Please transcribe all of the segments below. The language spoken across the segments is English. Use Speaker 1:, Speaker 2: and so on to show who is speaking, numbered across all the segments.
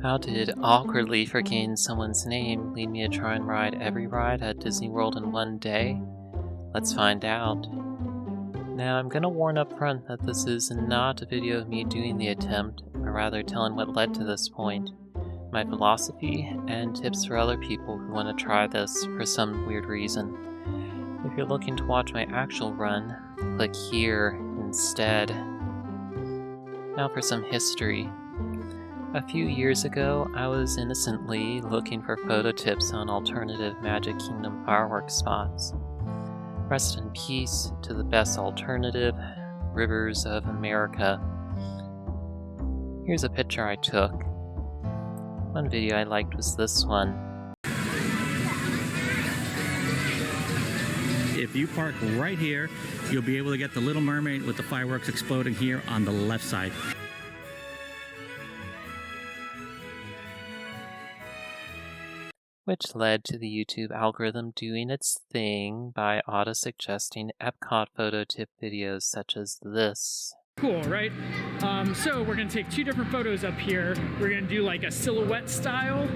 Speaker 1: How did awkwardly forgetting someone's name lead me to try and ride every ride at Disney World in one day? Let's find out. Now, I'm gonna warn up front that this is not a video of me doing the attempt, but rather telling what led to this point, my philosophy, and tips for other people who want to try this for some weird reason. If you're looking to watch my actual run, click here instead. Now for some history. A few years ago, I was innocently looking for photo tips on alternative Magic Kingdom fireworks spots. Rest in peace to the best alternative, Rivers of America. Here's a picture I took. One video I liked was this one.
Speaker 2: If you park right here, you'll be able to get the Little Mermaid with the fireworks exploding here on the left side.
Speaker 1: Which led to the YouTube algorithm doing its thing by auto-suggesting Epcot photo tip videos such as this.
Speaker 3: Cool, right? So we're gonna take two different photos up here. We're gonna do like a silhouette style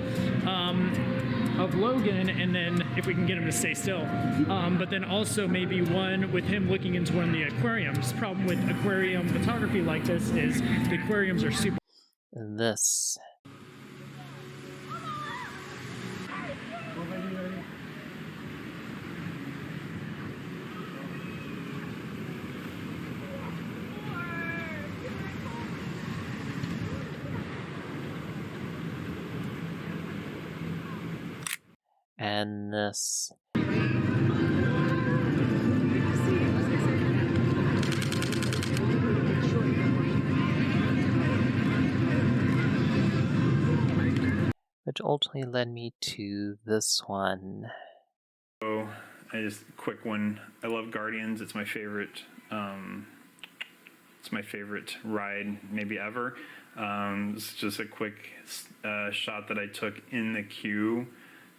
Speaker 3: of Logan, and then if we can get him to stay still. But then also maybe one with him looking into one of the aquariums. Problem with aquarium photography like this is the aquariums are super.
Speaker 1: This. And this. Which ultimately led me to this one.
Speaker 4: So, quick one. I love Guardians. It's my favorite. It's my favorite ride, maybe ever. It's just a quick shot that I took in the queue.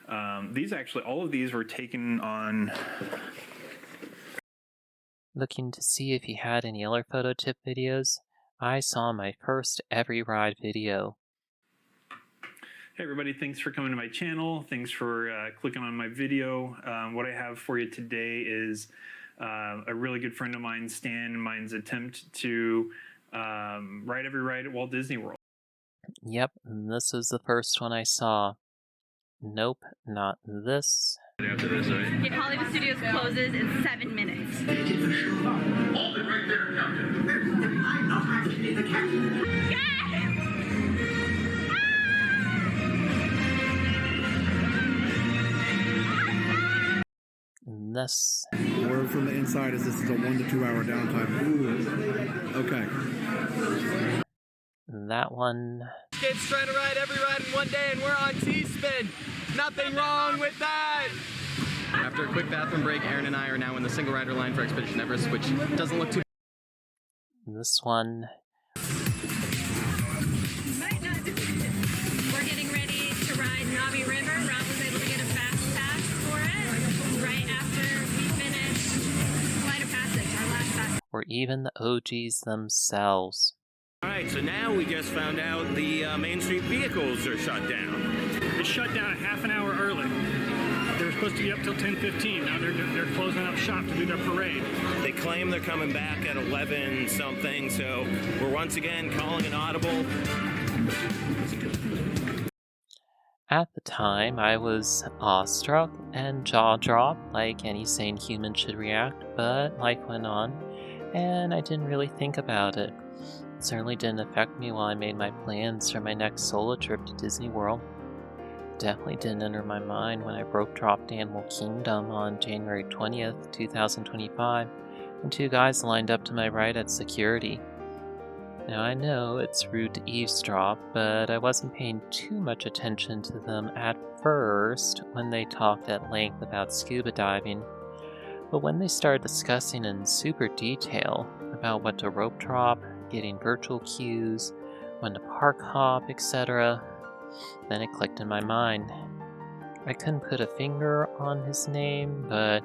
Speaker 4: All of these were taken on.
Speaker 1: Looking to see if he had any other photo tip videos, I saw my first Every Ride video.
Speaker 4: Hey everybody, thanks for coming to my channel. Thanks for clicking on my video. What I have for you today is a really good friend of mine, Stan, and mine's attempt to ride every ride at Walt Disney World.
Speaker 1: Yep, and this was the first one I saw. Nope, not this.
Speaker 4: After this, right?
Speaker 5: If Hollywood Studios closes in 7 minutes.
Speaker 6: Hold it right there, Captain. I'm not actually the captain.
Speaker 1: And this.
Speaker 7: Word from the inside is this is a 1 to 2 hour downtime. Ooh. Okay.
Speaker 1: That one.
Speaker 8: Kids trying to ride every ride in one day, and we're on T-Spin. Nothing wrong with that.
Speaker 9: After a quick bathroom break, Aaron and I are now in the single rider line for Expedition Everest, which doesn't look too.
Speaker 1: This one.
Speaker 5: We're getting ready to ride Navi River. Rob was able to get a fast pass for it right after we finished Flight of Passage, our last pass.
Speaker 1: Or even the OGs themselves.
Speaker 10: Alright, so now we just found out the Main Street vehicles are shut down.
Speaker 3: They shut down a half an hour early. They were supposed to be up till 10:15. Now they're closing up shop to do their parade.
Speaker 10: They claim they're coming back at 11 something, so we're once again calling an audible.
Speaker 1: At the time, I was awestruck and jaw-dropped like any sane human should react, but life went on, and I didn't really think about it. It certainly didn't affect me while I made my plans for my next solo trip to Disney World. It definitely didn't enter my mind when I rope-dropped Animal Kingdom on January 20th, 2025, and two guys lined up to my right at security. Now I know it's rude to eavesdrop, but I wasn't paying too much attention to them at first when they talked at length about scuba diving. But when they started discussing in super detail about what to rope drop, getting virtual queues, when to park hop, etc., then it clicked in my mind. I couldn't put a finger on his name, but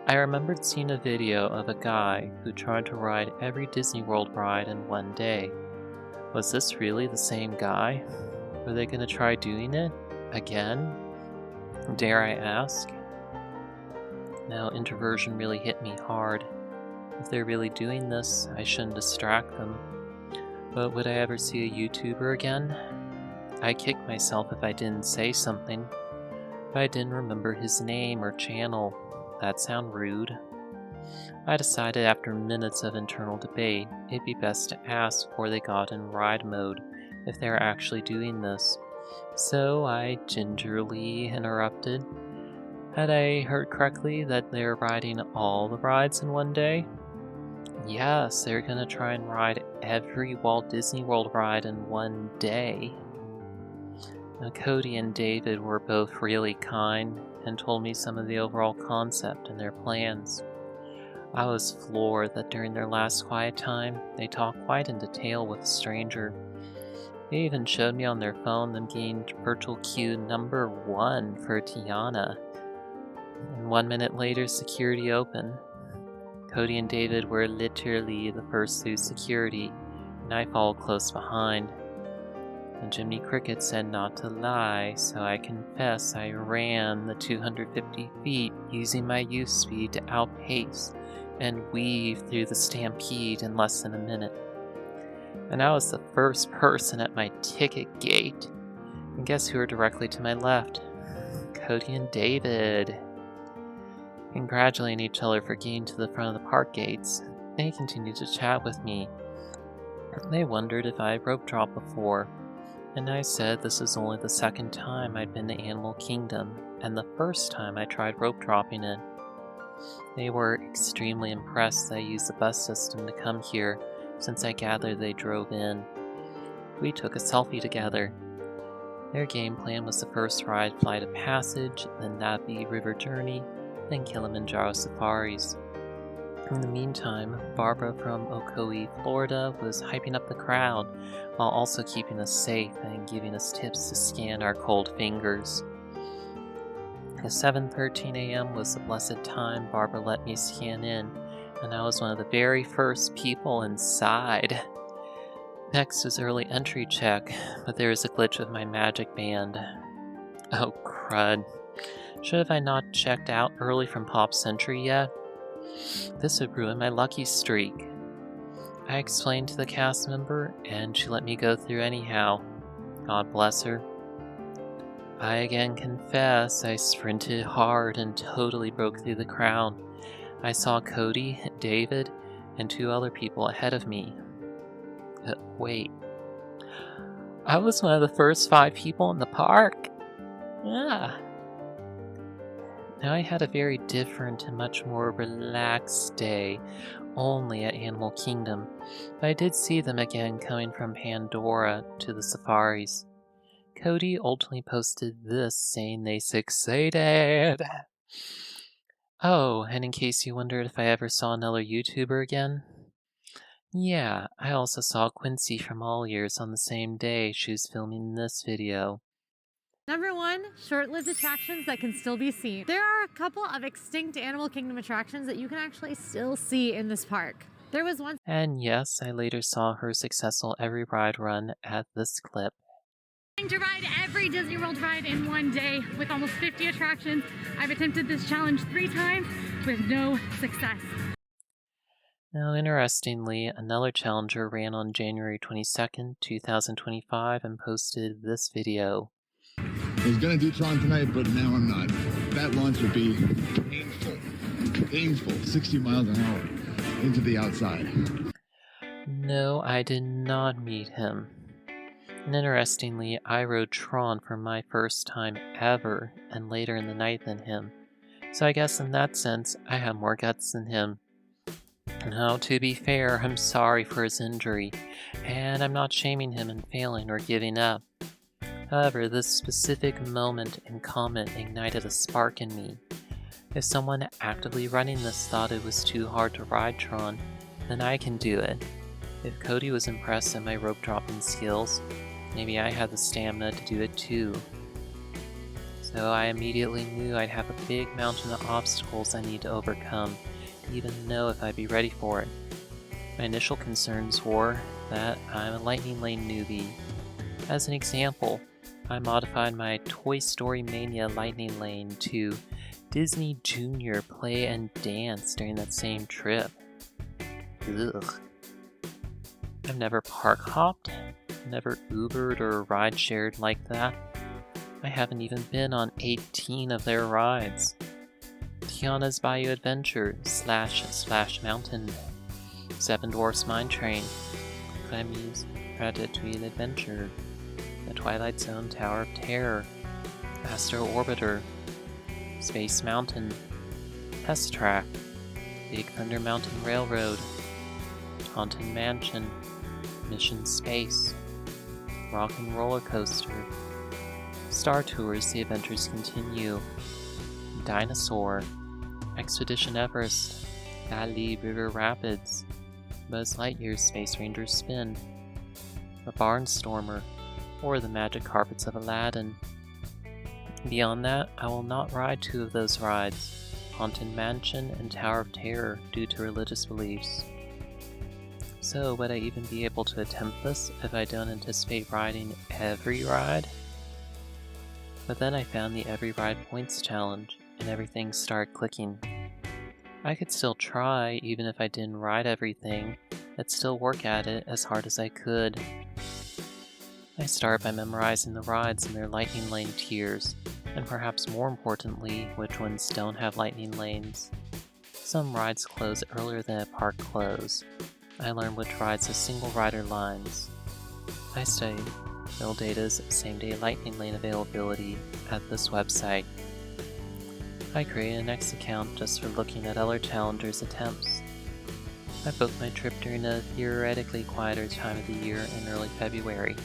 Speaker 1: I remembered seeing a video of a guy who tried to ride every Disney World ride in one day. Was this really the same guy? Were they gonna try doing it again? Dare I ask? Now, introversion really hit me hard. If they're really doing this, I shouldn't distract them. But would I ever see a YouTuber again? I'd kick myself if I didn't say something. If I didn't remember his name or channel. That sound rude? I decided after minutes of internal debate, it'd be best to ask before they got in ride mode if they were actually doing this. So I gingerly interrupted. Had I heard correctly that they're riding all the rides in one day? Yes, they're gonna try and ride every Walt Disney World ride in one day. Now, Cody and David were both really kind and told me some of the overall concept and their plans. I was floored that during their last quiet time, they talked quite in detail with a stranger. They even showed me on their phone them getting virtual queue number 1 for Tiana. And 1 minute later, security opened. Cody and David were literally the first through security, and I followed close behind. And Jiminy Cricket said not to lie, so I confess I ran the 250 feet using my youth speed to outpace and weave through the stampede in less than a minute. And I was the first person at my ticket gate. And guess who were directly to my left? Cody and David. Congratulating each other for getting to the front of the park gates, they continued to chat with me. They wondered if I had rope dropped before, and I said this is only the second time I'd been to Animal Kingdom, and the first time I tried rope dropping it. They were extremely impressed that I used the bus system to come here, since I gathered they drove in. We took a selfie together. Their game plan was the first ride Flight of Passage, then Navi River Journey, then Kilimanjaro Safaris. In the meantime, Barbara from Ocoee, Florida was hyping up the crowd, while also keeping us safe and giving us tips to scan our cold fingers. At 7:13 a.m. was the blessed time Barbara let me scan in, and I was one of the very first people inside. Next was early entry check, but there was a glitch with my magic band. Oh crud. Should have I not checked out early from Pop Century yet? This would ruin my lucky streak. I explained to the cast member, and she let me go through anyhow. God bless her. I again confess I sprinted hard and totally broke through the crowd. I saw Cody, David, and 2 other people ahead of me. Wait. I was one of the first 5 people in the park? Yeah. Now I had a very different and much more relaxed day, only at Animal Kingdom, but I did see them again coming from Pandora to the safaris. Cody ultimately posted this saying they succeeded. Oh, and in case you wondered if I ever saw another YouTuber again, yeah, I also saw Quincy from All Years on the same day she was filming this video.
Speaker 11: Number 1, short-lived attractions that can still be seen. There are a couple of extinct Animal Kingdom attractions that you can actually still see in this park. There was one.
Speaker 1: And yes, I later saw her successful every ride run at this clip.
Speaker 11: To ride every Disney World ride in one day with almost 50 attractions. I've attempted this challenge 3 times with no success.
Speaker 1: Now, interestingly, another challenger ran on January 22nd, 2025 and posted this video.
Speaker 12: I was gonna do Tron tonight, but now I'm not. That launch would be painful, 60 miles an hour into the outside.
Speaker 1: No, I did not meet him. And interestingly, I rode Tron for my first time ever, and later in the night than him. So I guess in that sense, I have more guts than him. Now, to be fair, I'm sorry for his injury, and I'm not shaming him in failing or giving up. However, this specific moment and comment ignited a spark in me. If someone actively running this thought it was too hard to ride Tron, then I can do it. If Cody was impressed at my rope dropping skills, maybe I had the stamina to do it too. So I immediately knew I'd have a big mountain of obstacles I need to overcome to even know if I'd be ready for it. My initial concerns were that I'm a lightning lane newbie. As an example, I modified my Toy Story Mania Lightning Lane to Disney Junior Play and Dance during that same trip. Ugh. I've never park hopped, never Ubered or ride shared like that. I haven't even been on 18 of their rides. Tiana's Bayou Adventure / Splash Mountain, Seven Dwarfs Mine Train, Clemy's Ratatouille Adventure, The Twilight Zone Tower of Terror, Astro Orbiter, Space Mountain, Test Track, Big Thunder Mountain Railroad, Haunted Mansion, Mission Space, Rock and Roller Coaster, Star Tours The Adventures Continue, Dinosaur, Expedition Everest, Valley River Rapids, Buzz Lightyear's Space Ranger Spin, The Barnstormer, or the Magic Carpets of Aladdin. Beyond that, I will not ride 2 of those rides, Haunted Mansion and Tower of Terror, due to religious beliefs. So would I even be able to attempt this if I don't anticipate riding every ride? But then I found the Every Ride Points challenge, and everything started clicking. I could still try, even if I didn't ride everything. I'd still work at it as hard as I could. I start by memorizing the rides and their lightning lane tiers, and perhaps more importantly, which ones don't have lightning lanes. Some rides close earlier than a park close. I learned which rides have single rider lines. I studied Mill Data's same-day lightning lane availability at this website. I created an X account just for looking at other challengers' attempts. I booked my trip during a theoretically quieter time of the year in early February.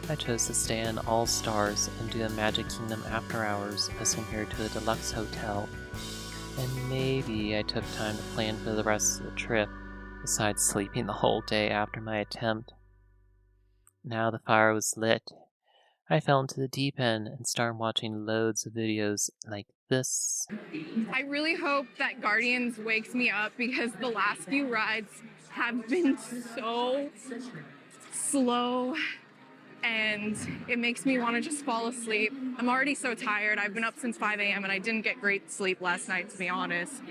Speaker 1: I chose to stay in All Stars and do a Magic Kingdom after hours as compared to a deluxe hotel, and maybe I took time to plan for the rest of the trip, besides sleeping the whole day after my attempt. Now the fire was lit. I fell into the deep end and started watching loads of videos like this.
Speaker 13: I really hope that Guardians wakes me up because the last few rides have been so slow and it makes me want to just fall asleep. I'm already so tired. I've been up since 5 a.m. and I didn't get great sleep last night, to be honest.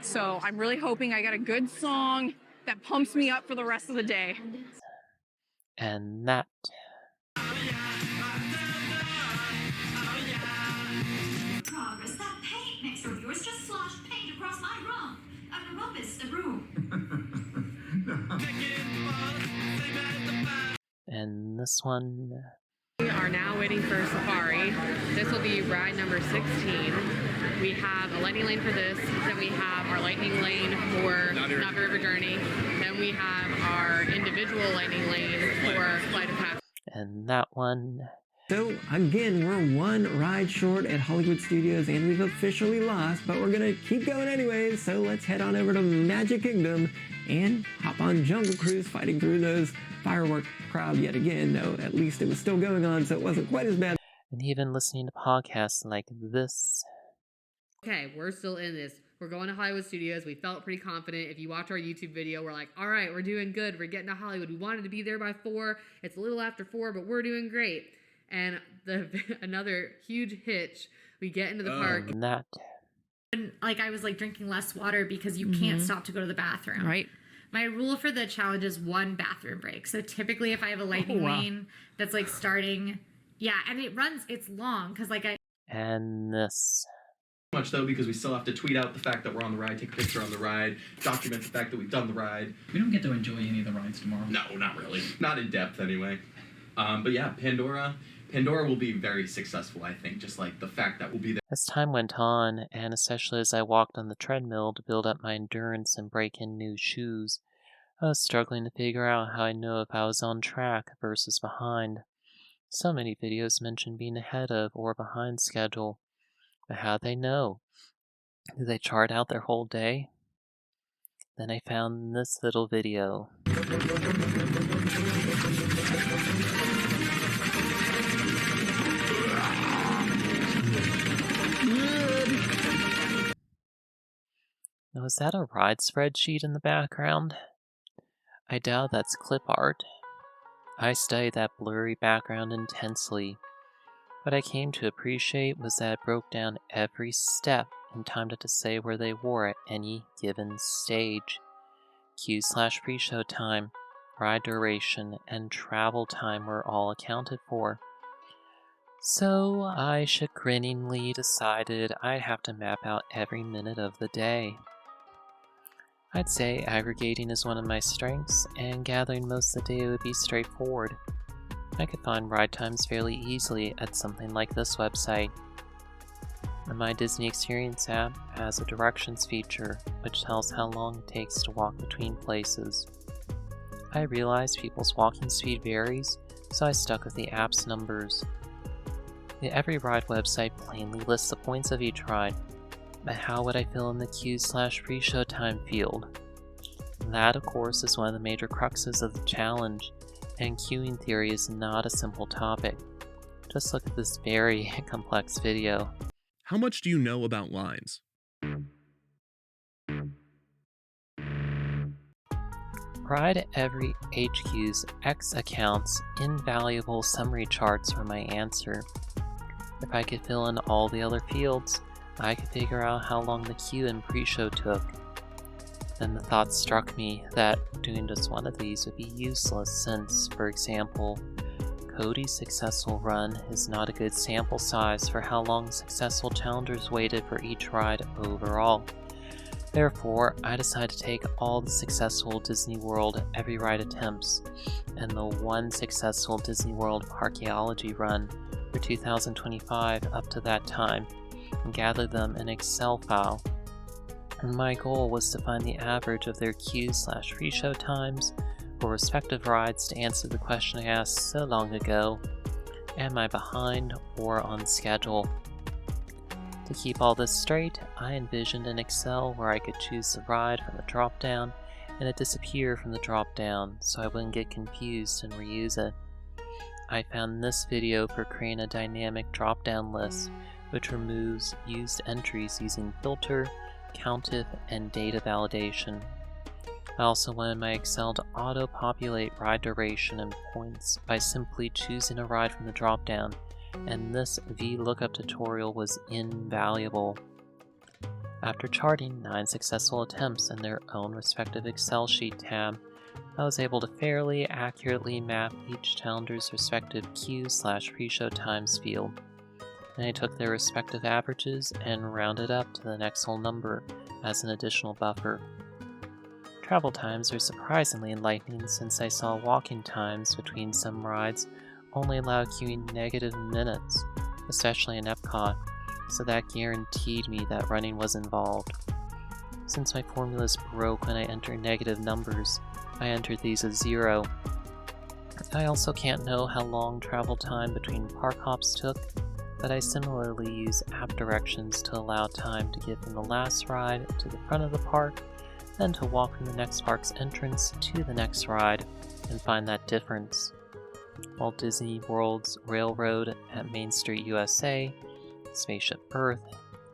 Speaker 13: So I'm really hoping I got a good song that pumps me up for the rest of the day.
Speaker 1: And that.
Speaker 14: Progress. That paint mixer of yours just sloshed paint across my room. A rumpus, a room.
Speaker 1: And this one.
Speaker 15: We are now waiting for Safari. This will be ride number 16. We have a lightning lane for this. Then we have our lightning lane for Navi River Journey. Then we have our individual lightning lane for Flight of Passage.
Speaker 1: And that one.
Speaker 16: So again, we're one ride short at Hollywood Studios and we've officially lost, but we're gonna keep going anyways. So let's head on over to Magic Kingdom and hop on Jungle Cruise, fighting through those firework crowd yet again, though at least it was still going on, so it wasn't quite as bad.
Speaker 1: And even listening to podcasts like this.
Speaker 15: Okay, we're still in this. We're going to Hollywood Studios. We felt pretty confident. If you watch our YouTube video, we're like, all right, we're doing good. We're getting to Hollywood. We wanted to be there by 4. It's a little after 4, but we're doing great. And another huge hitch. We get into the park.
Speaker 1: And that.
Speaker 11: And, like, I was like drinking less water because you can't stop to go to the bathroom.
Speaker 17: Right.
Speaker 11: My rule for the challenge is 1 bathroom break. So typically if I have a lightning lane that's like starting, and it's long because like
Speaker 1: And this.
Speaker 9: Much though, because we still have to tweet out the fact that we're on the ride, take a picture on the ride, document the fact that we've done the ride.
Speaker 2: We don't get to enjoy any of the rides tomorrow.
Speaker 9: No, not really. Not in depth anyway. But yeah, Pandora will be very successful, I think, just like the fact that we'll be there.
Speaker 1: As time went on, and especially as I walked on the treadmill to build up my endurance and break in new shoes, I was struggling to figure out how I know if I was on track versus behind. So many videos mention being ahead of or behind schedule. But how'd they know? Did they chart out their whole day? Then I found this little video. Now, is that a ride spreadsheet in the background? I doubt that's clip art. I studied that blurry background intensely. What I came to appreciate was that it broke down every step and timed it to say where they were at any given stage. Queue/pre-show time, ride duration, and travel time were all accounted for. So I chagriningly decided I'd have to map out every minute of the day. I'd say aggregating is one of my strengths, and gathering most of the day would be straightforward. I could find ride times fairly easily at something like this website. My Disney Experience app has a directions feature, which tells how long it takes to walk between places. I realized people's walking speed varies, so I stuck with the app's numbers. The Every Ride website plainly lists the points of each ride, but how would I fill in the queue/pre-show time field? That, of course, is one of the major cruxes of the challenge, and queuing theory is not a simple topic. Just look at this very complex video.
Speaker 17: How much do you know about lines?
Speaker 1: Ride Every HQ's X accounts invaluable summary charts were my answer. If I could fill in all the other fields, I could figure out how long the queue and pre-show took. Then the thought struck me that doing just one of these would be useless since, for example, Cody's successful run is not a good sample size for how long successful challengers waited for each ride overall. Therefore, I decided to take all the successful Disney World Every Ride attempts and the one successful Disney World Parkeology run for 2025 up to that time and gather them in an Excel file. And my goal was to find the average of their queue/pre-show times for respective rides to answer the question I asked so long ago: am I behind or on schedule? To keep all this straight, I envisioned an Excel where I could choose the ride from the drop-down and it disappear from the drop-down so I wouldn't get confused and reuse it. I found this video for creating a dynamic drop-down list which removes used entries using filter, countif, and data validation. I also wanted my Excel to auto-populate ride duration and points by simply choosing a ride from the drop-down, and this VLOOKUP tutorial was invaluable. After charting 9 successful attempts in their own respective Excel sheet tab, I was able to fairly accurately map each challenger's respective queue/pre-show times field. Then I took their respective averages and rounded up to the next whole number as an additional buffer. Travel times are surprisingly enlightening since I saw walking times between some rides only allow queuing negative minutes, especially in Epcot, so that guaranteed me that running was involved. Since my formulas broke when I entered negative numbers, I entered these as 0. I also can't know how long travel time between park hops took, but I similarly use app directions to allow time to get from the last ride to the front of the park, then to walk from the next park's entrance to the next ride, and find that difference. Walt Disney World's Railroad at Main Street USA, Spaceship Earth,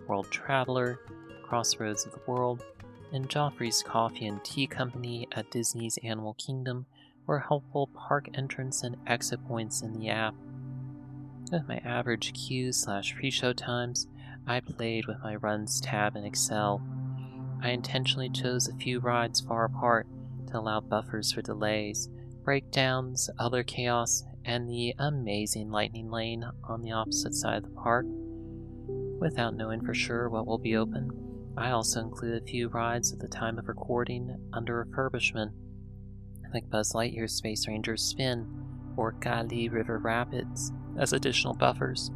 Speaker 1: World Traveler, Crossroads of the World, and Joffrey's Coffee and Tea Company at Disney's Animal Kingdom were helpful park entrance and exit points in the app. With my average queue/pre-show times, I played with my runs tab in Excel. I intentionally chose a few rides far apart to allow buffers for delays, breakdowns, other chaos, and the amazing lightning lane on the opposite side of the park. Without knowing for sure what will be open, I also included a few rides at the time of recording under refurbishment, like Buzz Lightyear's Space Ranger Spin or Kali River Rapids, as additional buffers.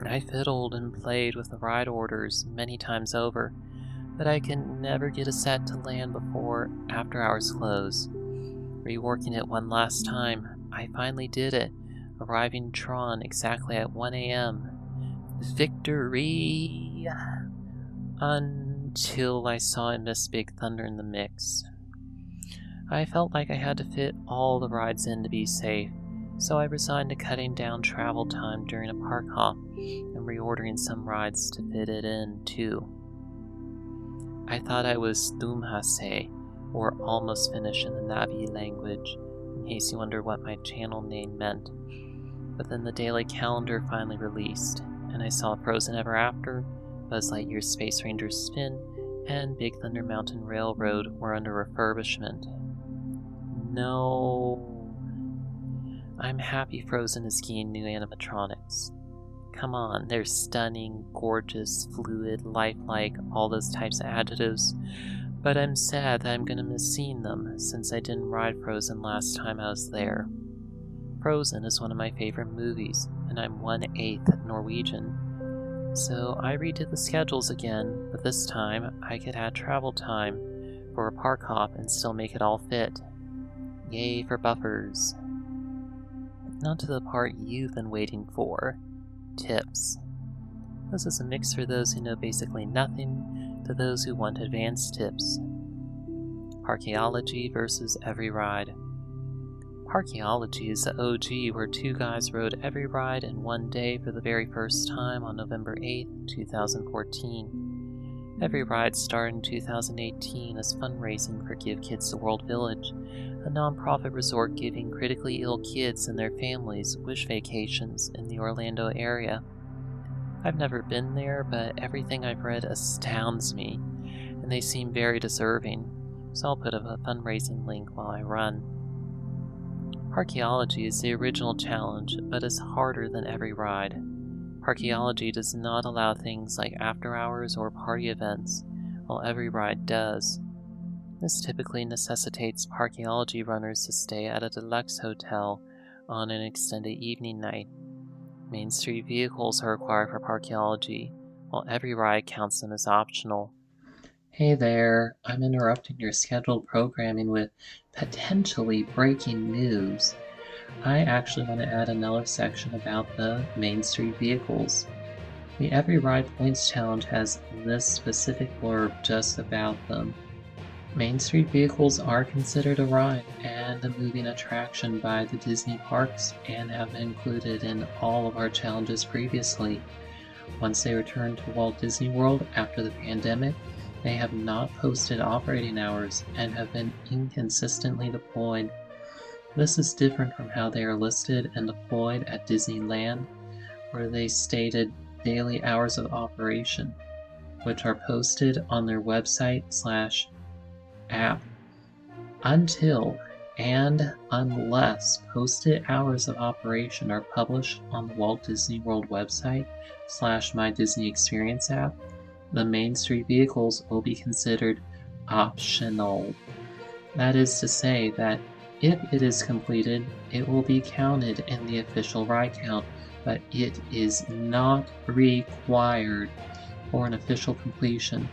Speaker 1: I fiddled and played with the ride orders many times over, but I could never get a set to land before after hours close. Reworking it one last time, I finally did it, arriving in Tron exactly at 1 a.m. Victory! Until I saw Miss Big Thunder in the mix. I felt like I had to fit all the rides in to be safe, so I resigned to cutting down travel time during a park hop and reordering some rides to fit it in too. I thought I was Thumhase, or almost finished in the Navi language, in case you wonder what my channel name meant. But then the daily calendar finally released, and I saw Frozen Ever After, Buzz Lightyear's Space Ranger Spin, and Big Thunder Mountain Railroad were under refurbishment. No. I'm happy Frozen is getting new animatronics. Come on, they're stunning, gorgeous, fluid, lifelike, all those types of adjectives. But I'm sad that I'm gonna miss seeing them, since I didn't ride Frozen last time I was there. Frozen is one of my favorite movies, and I'm 1/8 Norwegian. So I redid the schedules again, but this time I could add travel time for a park hop and still make it all fit. Yay for buffers. Now to the part you've been waiting for. Tips. This is a mix for those who know basically nothing to those who want advanced tips. Parkeology versus every ride. Parkeology is the OG where two guys rode every ride in one day for the very first time on November 8, 2014. Every ride started in 2018 as fundraising for Give Kids the World Village, a non-profit resort giving critically ill kids and their families wish vacations in the Orlando area. I've never been there, but everything I've read astounds me, and they seem very deserving, so I'll put up a fundraising link while I run. Parkeology is the original challenge, but is harder than every ride. Parkeology does not allow things like after hours or party events, while every ride does. This typically necessitates Parkeology runners to stay at a deluxe hotel on an extended evening night. Main Street vehicles are required for Parkeology, while every ride counts them as optional. Hey there, I'm interrupting your scheduled programming with potentially breaking news. I actually want to add another section about the Main Street vehicles. The Every Ride Points Challenge has this specific blurb just about them. Main Street vehicles are considered a ride and a moving attraction by the Disney parks and have been included in all of our challenges previously. Once they returned to Walt Disney World after the pandemic, they have not posted operating hours and have been inconsistently deployed. This is different from how they are listed and deployed at Disneyland, where they stated daily hours of operation, which are posted on their website/app. Until and unless posted hours of operation are published on the Walt Disney World website/My Disney Experience app, the Main Street vehicles will be considered optional. That is to say that if it is completed, it will be counted in the official ride count, but it is not required for an official completion.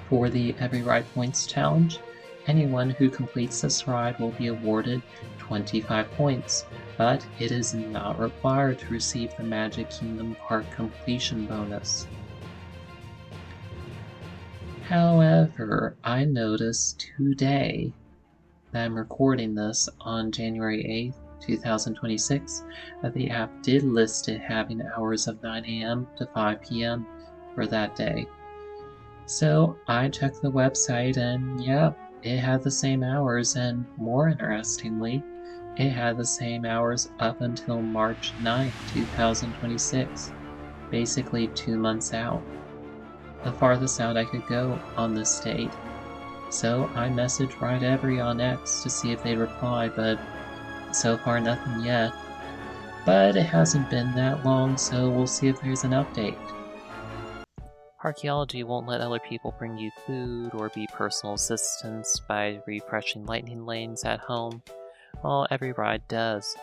Speaker 1: For the Every Ride Points Challenge, anyone who completes this ride will be awarded 25 points, but it is not required to receive the Magic Kingdom Park completion bonus. However, I noticed today that I'm recording this on January 8th, 2026, that the app did list it having hours of 9 a.m. to 5 p.m. for that day. So I checked the website and yeah, it had the same hours, and more interestingly, it had the same hours up until March 9th, 2026, basically 2 months out. The farthest out I could go on this date. So I messaged Ride Every on X to see if they'd reply, but so far nothing yet. But it hasn't been that long, so we'll see if there's an update. Parkeology won't let other people bring you food or be personal assistants by refreshing lightning lanes at home, while Every Ride does.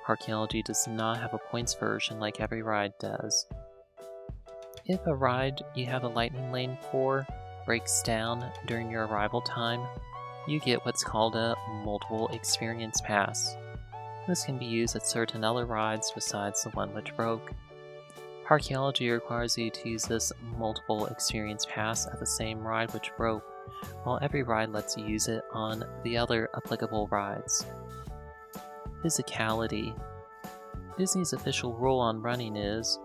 Speaker 1: Parkeology does not have a points version like Every Ride does. If a ride you have a lightning lane for breaks down during your arrival time, you get what's called a multiple experience pass. This can be used at certain other rides besides the one which broke. Parkeology requires you to use this multiple experience pass at the same ride which broke, while Every Ride lets you use it on the other applicable rides. Physicality. Disney's official rule on running is,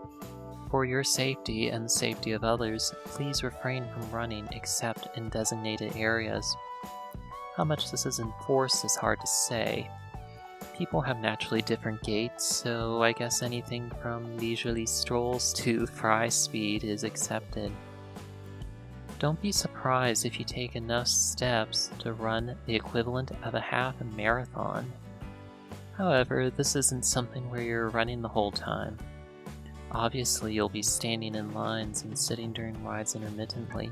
Speaker 1: for your safety and the safety of others, please refrain from running except in designated areas. How much this is enforced is hard to say. People have naturally different gaits, so I guess anything from leisurely strolls to fry speed is accepted. Don't be surprised if you take enough steps to run the equivalent of a half a marathon. However, this isn't something where you're running the whole time. Obviously, you'll be standing in lines and sitting during rides intermittently.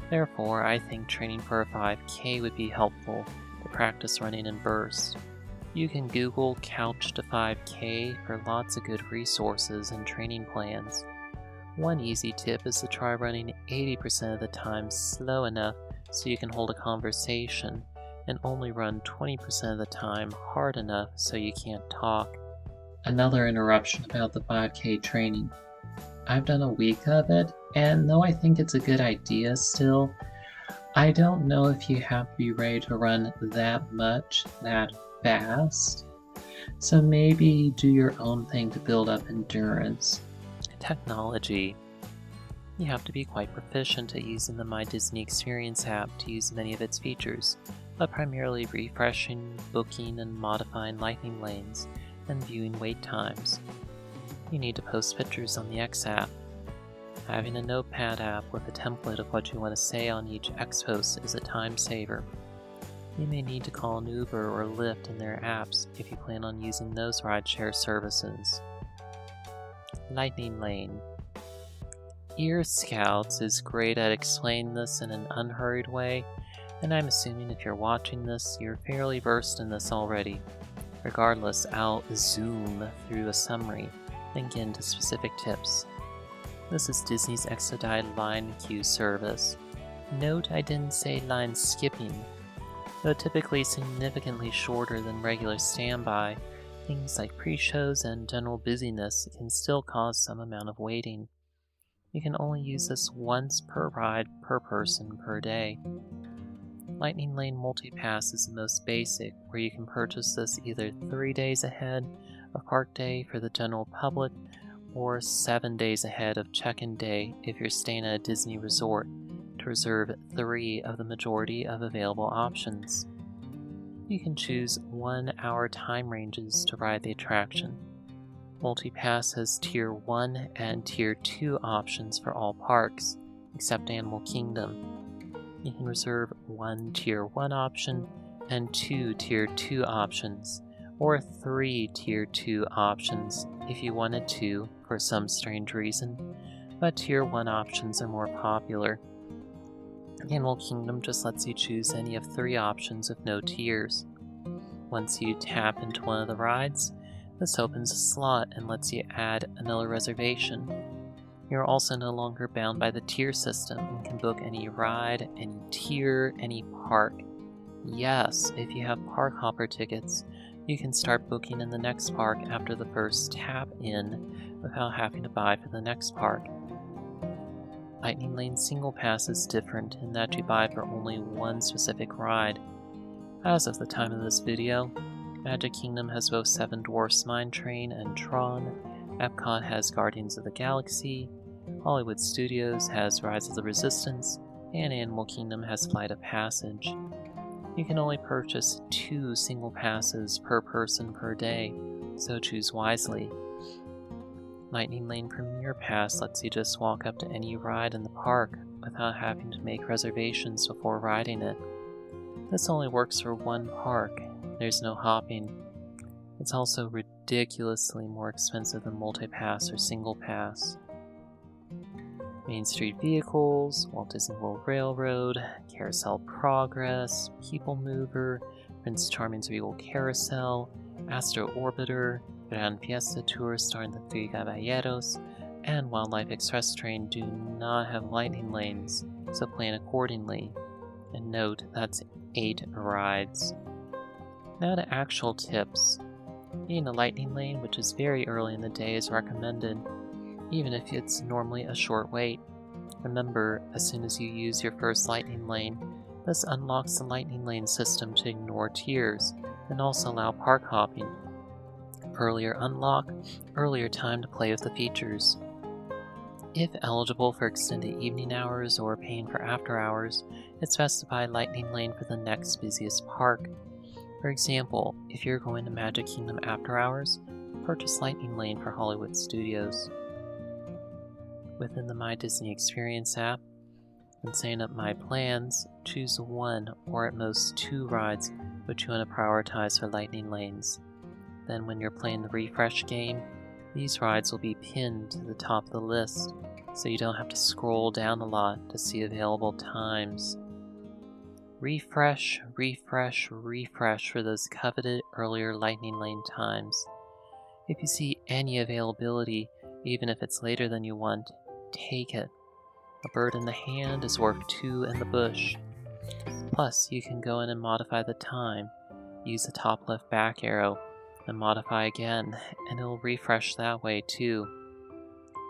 Speaker 1: Therefore, I think training for a 5K would be helpful to practice running in bursts. You can Google Couch to 5K for lots of good resources and training plans. One easy tip is to try running 80% of the time slow enough so you can hold a conversation, and only run 20% of the time hard enough so you can't talk. Another interruption about the 5K training. I've done a week of it, and though I think it's a good idea still, I don't know if you have to be ready to run that much, that fast. So maybe do your own thing to build up endurance. Technology. You have to be quite proficient at using the My Disney Experience app to use many of its features, but primarily refreshing, booking, and modifying lightning lanes, and viewing wait times. You need to post pictures on the X app. Having a notepad app with a template of what you want to say on each X post is a time saver. You may need to call an Uber or Lyft in their apps if you plan on using those rideshare services. Lightning Lane. Ear Scouts is great at explaining this in an unhurried way, and I'm assuming if you're watching this, you're fairly versed in this already. Regardless, I'll zoom through a summary and get into specific tips. This is Disney's expedited line queue service. Note I didn't say line skipping. Though typically significantly shorter than regular standby, things like pre-shows and general busyness can still cause some amount of waiting. You can only use this once per ride per person per day. Lightning Lane Multipass is the most basic, where you can purchase this either 3 days ahead of park day for the general public, or 7 days ahead of check-in day if you're staying at a Disney resort, to reserve 3 of the majority of available options. You can choose 1-hour time ranges to ride the attraction. Multipass has Tier 1 and Tier 2 options for all parks, except Animal Kingdom. You can reserve 1 Tier 1 option and 2 Tier 2 options, or 3 Tier 2 options if you wanted to for some strange reason, but Tier 1 options are more popular. Animal Kingdom just lets you choose any of 3 options with no tiers. Once you tap into one of the rides, this opens a slot and lets you add another reservation. You're also no longer bound by the tier system and can book any ride, any tier, any park. Yes, if you have park hopper tickets, you can start booking in the next park after the first tap in without having to buy for the next park. Lightning Lane Single Pass is different in that you buy for only one specific ride. As of the time of this video, Magic Kingdom has both Seven Dwarfs Mine Train and Tron, Epcot has Guardians of the Galaxy, Hollywood Studios has Rise of the Resistance, and Animal Kingdom has Flight of Passage. You can only purchase 2 single passes per person per day, so choose wisely. Lightning Lane Premier Pass lets you just walk up to any ride in the park without having to make reservations before riding it. This only works for one park. There's no hopping. It's also ridiculously more expensive than multi-pass or single pass. Main Street Vehicles, Walt Disney World Railroad, Carousel Progress, People Mover, Prince Charming's Regal Carousel, Astro Orbiter, Grand Fiesta Tour starring the Three Caballeros, and Wildlife Express Train do not have lightning lanes, so plan accordingly. And note, that's 8 rides. Now to actual tips. Being a lightning lane, which is very early in the day, is recommended, even if it's normally a short wait. Remember, as soon as you use your first lightning lane, this unlocks the lightning lane system to ignore tiers, and also allow park hopping. Earlier unlock, earlier time to play with the features. If eligible for extended evening hours or paying for after hours, it's best to buy Lightning Lane for the next busiest park. For example, if you're going to Magic Kingdom after hours, purchase Lightning Lane for Hollywood Studios. Within the My Disney Experience app, when setting up My Plans, choose one or at most 2 rides which you want to prioritize for Lightning Lanes. Then when you're playing the refresh game, these rides will be pinned to the top of the list, so you don't have to scroll down a lot to see available times. Refresh, refresh, refresh for those coveted earlier Lightning Lane times. If you see any availability, even if it's later than you want, take it. A bird in the hand is worth 2 in the bush. Plus, you can go in and modify the time. Use the top left back arrow, and modify again, and it'll refresh that way too.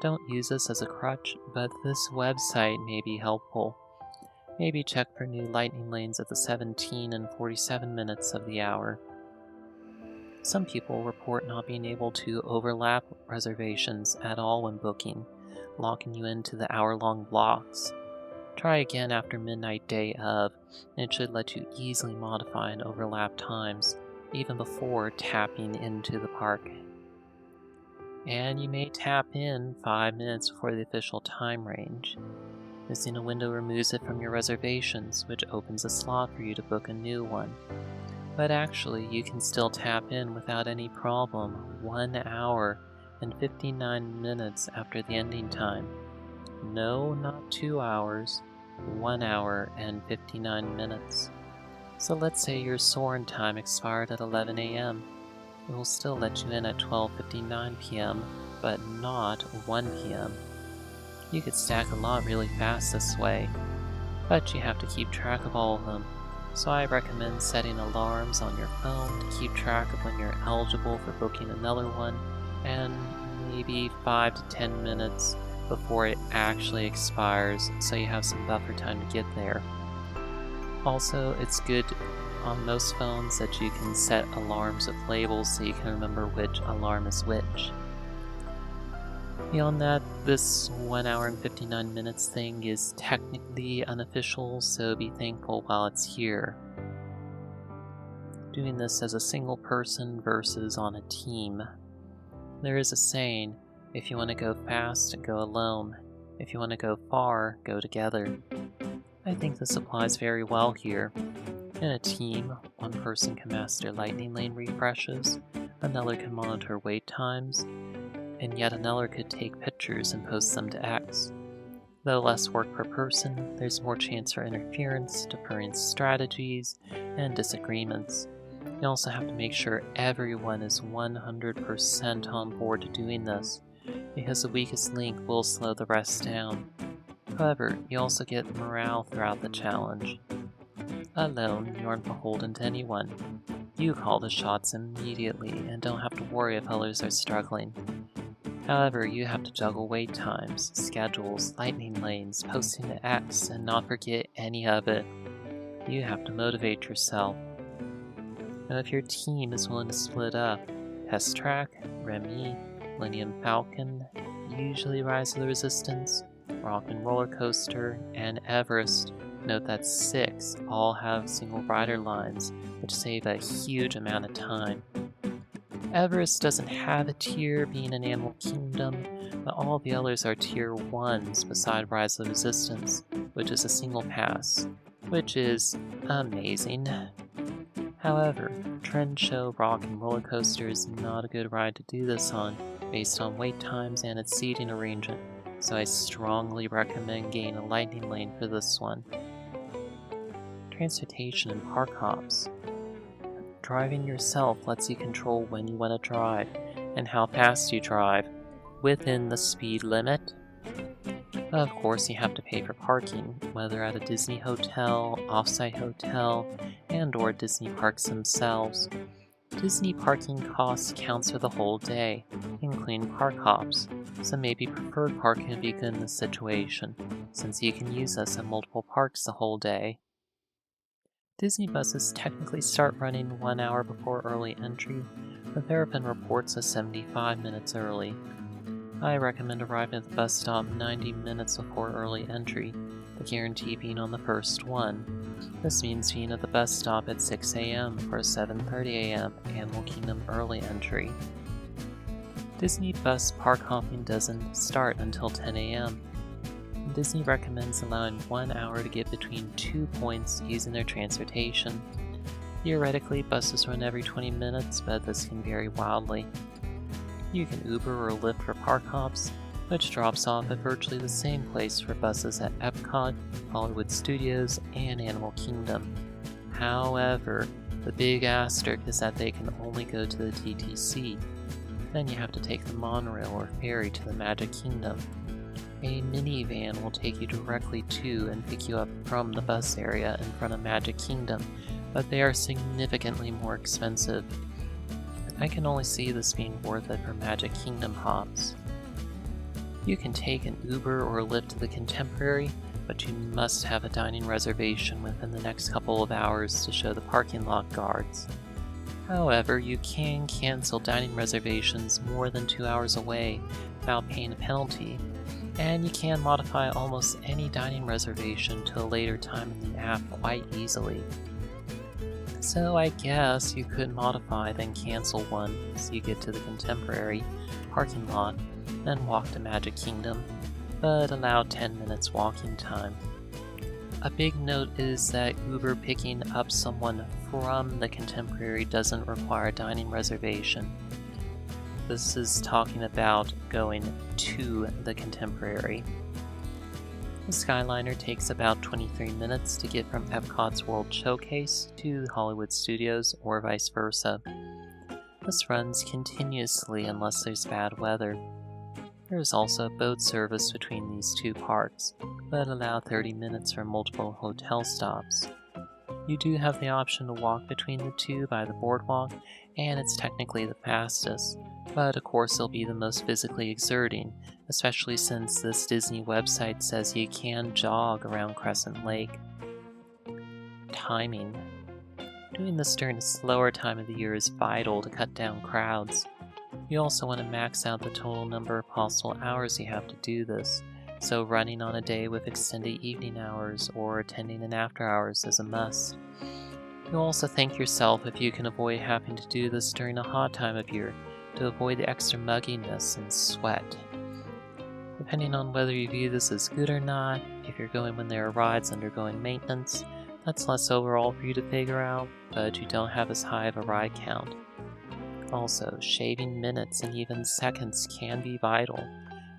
Speaker 1: Don't use this as a crutch, but this website may be helpful. Maybe check for new Lightning Lanes at the 17 and 47 minutes of the hour. Some people report not being able to overlap reservations at all when booking, locking you into the hour-long blocks. Try again after midnight day of, and it should let you easily modify and overlap times, even before tapping into the park. And you may tap in 5 minutes before the official time range. Missing a window removes it from your reservations, which opens a slot for you to book a new one. But actually, you can still tap in without any problem 1 hour and 59 minutes after the ending time. No, not 2 hours, 1 hour and 59 minutes. So let's say your Soarin' time expired at 11 a.m. It will still let you in at 12:59 p.m., but not 1 p.m. You could stack a lot really fast this way, but you have to keep track of all of them. So I recommend setting alarms on your phone to keep track of when you're eligible for booking another one, and maybe 5 to 10 minutes before it actually expires, so you have some buffer time to get there. Also, it's good on most phones that you can set alarms with labels so you can remember which alarm is which. Beyond that, this 1 hour and 59 minutes thing is technically unofficial, so be thankful while it's here. Doing this as a single person versus on a team. There is a saying, if you want to go fast, go alone. If you want to go far, go together. I think this applies very well here. In a team, one person can master Lightning Lane refreshes, another can monitor wait times, and yet another could take pictures and post them to X. Though less work per person, there's more chance for interference, differing strategies, and disagreements. You also have to make sure everyone is 100% on board to doing this, because the weakest link will slow the rest down. However, you also get morale throughout the challenge. Alone, you aren't beholden to anyone. You call the shots immediately and don't have to worry if others are struggling. However, you have to juggle wait times, schedules, Lightning Lanes, posting to X, and not forget any of it. You have to motivate yourself. Now if your team is willing to split up, Test Track, Remy, Millennium Falcon, usually Rise of the Resistance, Rock and Roller Coaster, and Everest, note that 6 all have single rider lines, which save a huge amount of time. Everest doesn't have a tier being an Animal Kingdom, but all the others are tier 1s beside Rise of the Resistance, which is a single pass, which is amazing. However, trends show Rock and Roller Coaster is not a good ride to do this on, based on wait times and its seating arrangement, so I strongly recommend getting a Lightning Lane for this one. Transportation and park hops. Driving yourself lets you control when you want to drive and how fast you drive, within the speed limit. Of course, you have to pay for parking, whether at a Disney hotel, off-site hotel, and/or Disney parks themselves. Disney parking costs counts for the whole day, including park hops, so maybe preferred parking would be good in this situation, since you can use this at multiple parks the whole day. Disney buses technically start running 1 hour before early entry, but there have been reports of 75 minutes early. I recommend arriving at the bus stop 90 minutes before early entry, the guarantee being on the first one. This means being at the bus stop at 6 a.m. for a 7:30 a.m. Animal Kingdom early entry. Disney bus park hopping doesn't start until 10 a.m. Disney recommends allowing 1 hour to get between 2 points using their transportation. Theoretically, buses run every 20 minutes, but this can vary wildly. You can Uber or Lyft for park hops, which drops off at virtually the same place for buses at Epcot, Hollywood Studios, and Animal Kingdom. However, the big asterisk is that they can only go to the TTC. Then you have to take the monorail or ferry to the Magic Kingdom. A minivan will take you directly to and pick you up from the bus area in front of Magic Kingdom, but they are significantly more expensive. I can only see this being worth it for Magic Kingdom hops. You can take an Uber or Lyft to the Contemporary, but you must have a dining reservation within the next couple of hours to show the parking lot guards. However, you can cancel dining reservations more than 2 hours away without paying a penalty, and you can modify almost any dining reservation to a later time in the app quite easily. So I guess you could modify then cancel one so you get to the Contemporary parking lot, then walk to Magic Kingdom, but allow 10 minutes walking time. A big note is that Uber picking up someone from the Contemporary doesn't require a dining reservation. This is talking about going to the Contemporary. The Skyliner takes about 23 minutes to get from Epcot's World Showcase to the Hollywood Studios or vice versa. This runs continuously unless there's bad weather. There is also boat service between these two parks, but allow 30 minutes for multiple hotel stops. You do have the option to walk between the two by the boardwalk, and it's technically the fastest, but of course it'll be the most physically exerting, especially since this Disney website says you can jog around Crescent Lake. Timing. Doing this during a slower time of the year is vital to cut down crowds. You also want to max out the total number of possible hours you have to do this, so running on a day with extended evening hours or attending an after hours is a must. You'll also thank yourself if you can avoid having to do this during a hot time of year to avoid the extra mugginess and sweat. Depending on whether you view this as good or not, if you're going when there are rides undergoing maintenance, that's less overall for you to figure out, but you don't have as high of a ride count. Also, shaving minutes and even seconds can be vital.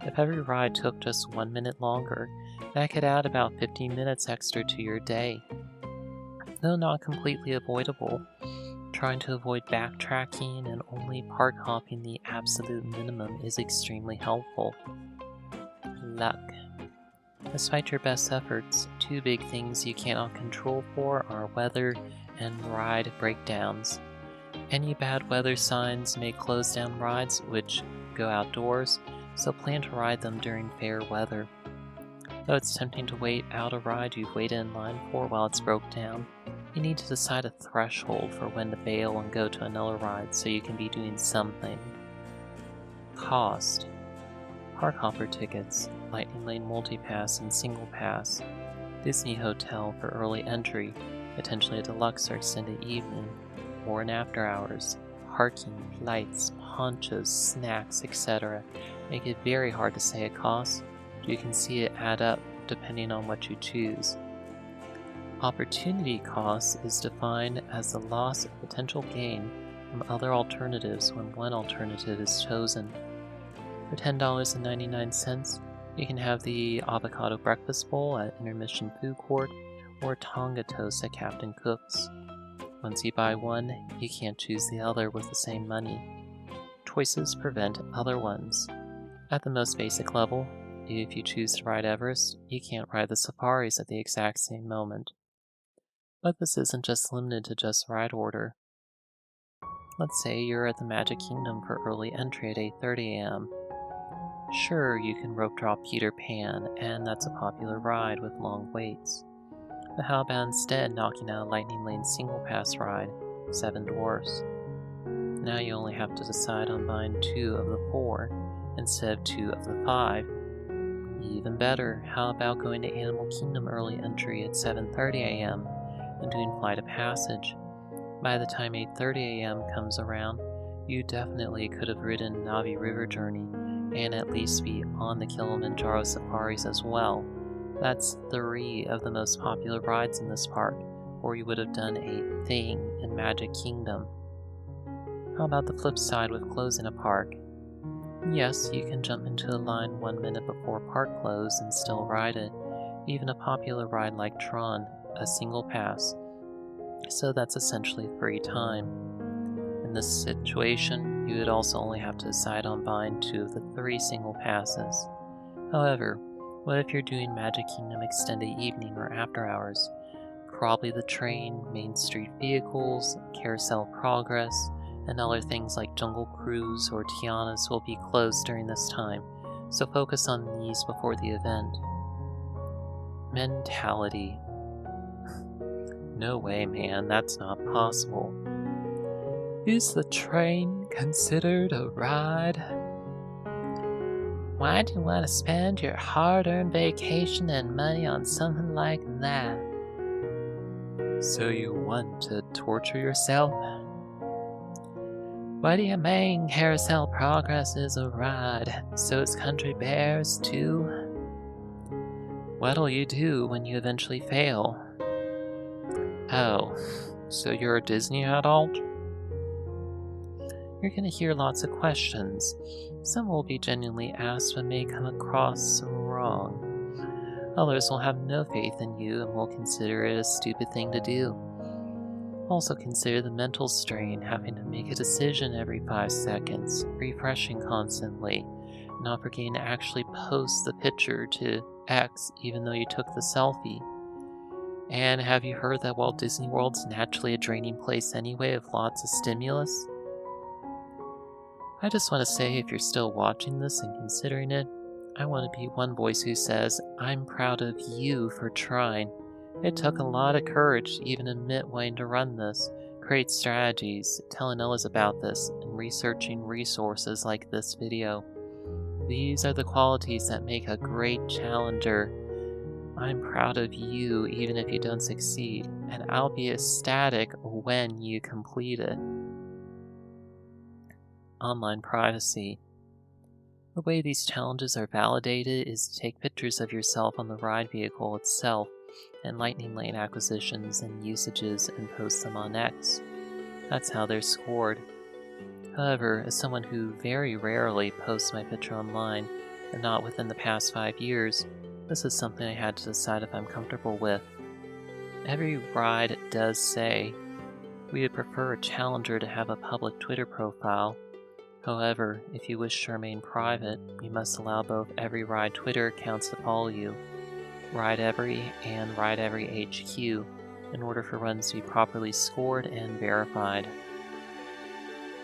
Speaker 1: If every ride took just 1 minute longer, that could add about 15 minutes extra to your day. Though not completely avoidable, trying to avoid backtracking and only park hopping the absolute minimum is extremely helpful. Luck. Despite your best efforts, two big things you cannot control for are weather and ride breakdowns. Any bad weather signs may close down rides which go outdoors, so plan to ride them during fair weather. Though it's tempting to wait out a ride you've waited in line for while it's broke down, you need to decide a threshold for when to bail and go to another ride so you can be doing something. Cost. Park hopper tickets, Lightning Lane Multipass and Single Pass, Disney Hotel for early entry, potentially a deluxe or extended evening, or an after hours, parking, lights, ponchos, snacks, etc. make it very hard to say a cost, but you can see it add up depending on what you choose. Opportunity cost is defined as the loss of potential gain from other alternatives when one alternative is chosen. For $10.99, you can have the avocado breakfast bowl at Intermission Food Court or Tonga toast at Captain Cook's. Once you buy one, you can't choose the other with the same money. Choices prevent other ones. At the most basic level, if you choose to ride Everest, you can't ride the safaris at the exact same moment. But this isn't just limited to just ride order. Let's say you're at the Magic Kingdom for early entry at 8:30 a.m. Sure, you can rope drop Peter Pan, and that's a popular ride with long waits. But how about instead knocking out a Lightning Lane Single Pass ride, Seven Dwarfs? Now you only have to decide on buying 2 of the 4 instead of 2 of the 5. Even better, how about going to Animal Kingdom early entry at 7:30 a.m. and doing Flight of Passage? By the time 8:30 a.m. comes around, you definitely could have ridden Navi River Journey and at least be on the Kilimanjaro safaris as well. That's 3 of the most popular rides in this park, or you would have done a thing in Magic Kingdom. How about the flip side with closing a park? Yes, you can jump into a line 1 minute before park close and still ride it, even a popular ride like Tron, a single pass. So that's essentially free time. In this situation, you would also only have to decide on buying 2 of the 3 single passes. However, what if you're doing Magic Kingdom Extended Evening or After Hours? Probably the train, Main Street vehicles, Carousel Progress, and other things like Jungle Cruise or Tiana's will be closed during this time, so focus on these before the event. Mentality. No way, man, that's not possible. Is the train considered a ride? Why do you want to spend your hard-earned vacation and money on something like that? So you want to torture yourself? What do you mean Carousel Progress is a ride? So is Country Bears too? What'll you do when you eventually fail? Oh, so you're a Disney adult? You're gonna hear lots of questions. Some will be genuinely asked but may come across wrong. Others will have no faith in you and will consider it a stupid thing to do. Also consider the mental strain, having to make a decision every 5 seconds, refreshing constantly, not forgetting to actually post the picture to X even though you took the selfie. And have you heard that Walt Disney World's naturally a draining place anyway with lots of stimulus? I just want to say, if you're still watching this and considering it, I want to be one voice who says, I'm proud of you for trying. It took a lot of courage to even admit wanting to run this, create strategies, telling others about this, and researching resources like this video. These are the qualities that make a great challenger. I'm proud of you even if you don't succeed, and I'll be ecstatic when you complete it. Online privacy. The way these challenges are validated is to take pictures of yourself on the ride vehicle itself and Lightning Lane acquisitions and usages and post them on X. That's how they're scored. However, as someone who very rarely posts my picture online, and not within the past 5 years, this is something I had to decide if I'm comfortable with. Every ride does say, we would prefer a challenger to have a public Twitter profile. However, if you wish to remain private, you must allow both Every Ride Twitter accounts to follow you, Ride Every and Ride Every HQ, in order for runs to be properly scored and verified.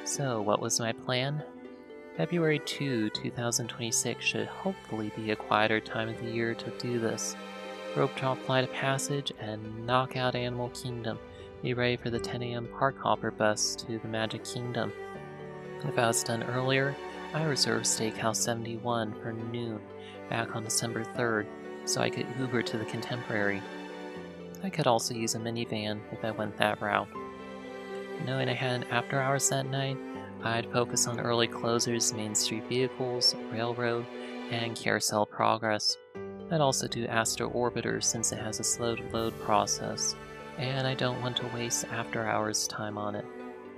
Speaker 1: So, what was my plan? February 2, 2026 should hopefully be a quieter time of the year to do this. Rope drop Flight of Passage and knock out Animal Kingdom. Be ready for the 10 a.m. Park Hopper bus to the Magic Kingdom. If I was done earlier, I reserved Steakhouse 71 for noon back on December 3rd, so I could Uber to the Contemporary. I could also use a minivan if I went that route. Knowing I had an after hours that night, I'd focus on early closers, Main Street vehicles, Railroad, and Carousel Progress. I'd also do Astro Orbiter since it has a slow to load process, and I don't want to waste after hours time on it.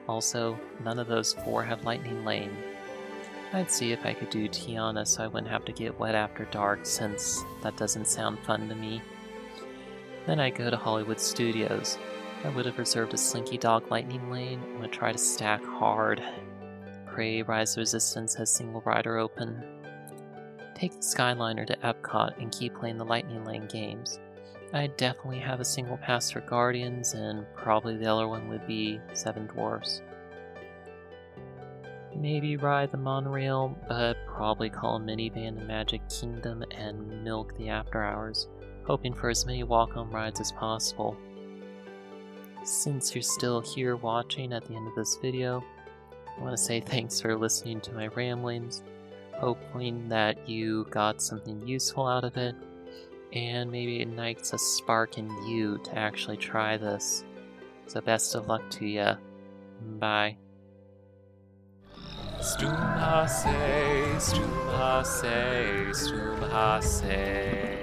Speaker 1: Also, none of those 4 have Lightning Lane. I'd see if I could do Tiana so I wouldn't have to get wet after dark, since that doesn't sound fun to me. Then I'd go to Hollywood Studios. I would have reserved a Slinky Dog Lightning Lane and would try to stack hard. Pray Rise of Resistance has single rider open. Take the Skyliner to Epcot and keep playing the Lightning Lane games. I'd definitely have a single pass for Guardians, and probably the other one would be Seven Dwarfs. Maybe ride the monorail, but probably call a minivan to Magic Kingdom and milk the after hours, hoping for as many walk-on rides as possible. Since you're still here watching at the end of this video, I want to say thanks for listening to my ramblings. hoping that you got something useful out of it, and maybe it ignites a spark in you to actually try this. So best of luck to you. Bye. Stumhase, Stumhase, Stumhase.